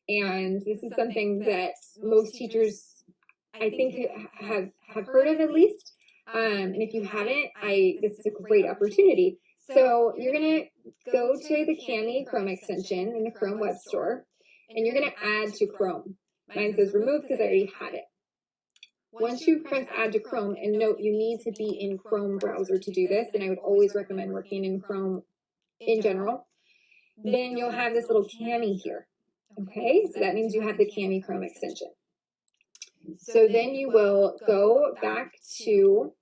And this is something that most teachers, I think, have heard of at least. And if you haven't, this is a great opportunity. So you're going to go to the Cami Chrome extension in the Chrome web store, and you're going to add to Chrome. Mine says remove because I already have it. Once you press add to Chrome, and note you need to be in Chrome browser to do this, and I would always recommend working in Chrome in general, then you'll have this little Cami here. Okay, so that means you have the Cami Chrome extension. So then you will go back to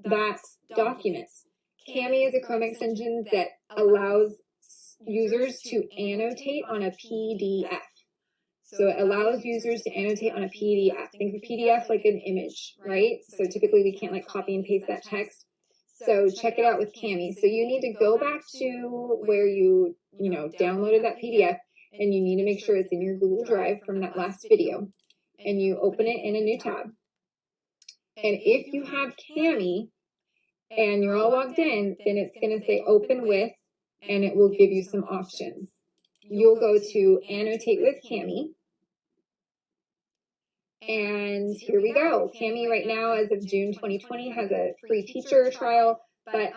that document. Cami is a Chrome extension that allows users to annotate on a PDF. So it allows users to annotate on a PDF. Think of PDF like an image, right? So typically we can't like copy and paste that text. So check it out with Cami. So you need to go back to where you downloaded that PDF, and you need to make sure it's in your Google Drive from that last video. And you open it in a new tab. And if you have Cami and you're all logged in, then it's going to say open with, and it will give you some options. You'll go to annotate with Cami. And here we go. Cami right now, as of June 2020, has a free teacher trial, but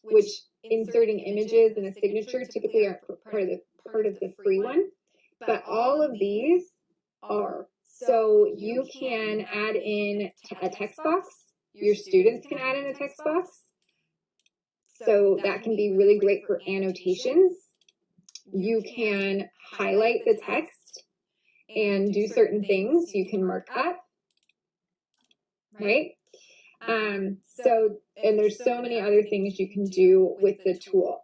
which inserting images and a signature typically aren't part of the free one. But all of these are. So you can add in a text box. Your students can add in a text box. So that can be really great for annotations. You can highlight the text and do certain things. You can mark up, right? And there's so many other things you can do with the tool.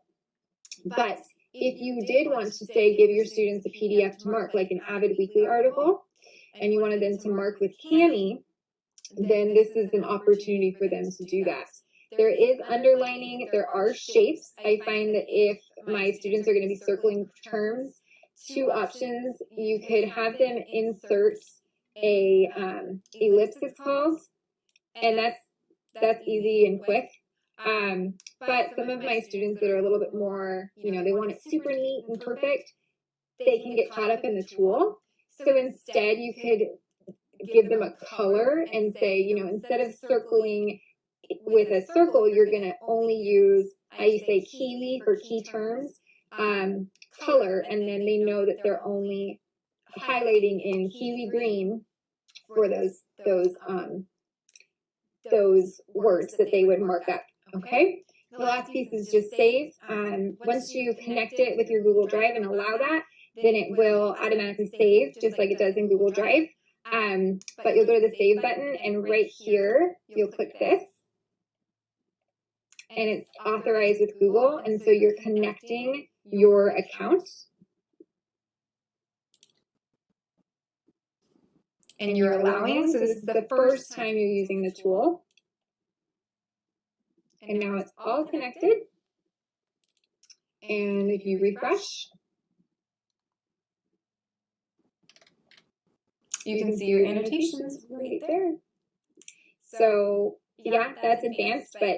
But if you did want to say give your students a PDF to mark, like an Avid Weekly article, and you wanted them to mark with Cami, then this is an opportunity for them to do that. There is underlining, there are shapes. I find that if my students are going to be circling terms, two options, you could have them insert a ellipse, it's called, and that's easy and quick. But some of my students that are a little bit more, they want it super neat and perfect, they can get caught up in the tool. So instead you could give them a color and say, instead of circling with a circle, you're going to only use, I say kiwi for key terms, color, and then they know that they're only highlighting in kiwi green for those words that they would mark up. Okay. The last piece is just save. Once you connect it with your Google Drive and allow that, then it will automatically save just like it does in Google Drive. But you'll go to the save button, and right here you'll click this, and it's authorized with Google, and so you're connecting your account and you're allowing. So this is the first time you're using the tool, and now it's all connected. And if you refresh, you can see your annotations right there. So yeah, that's advanced, but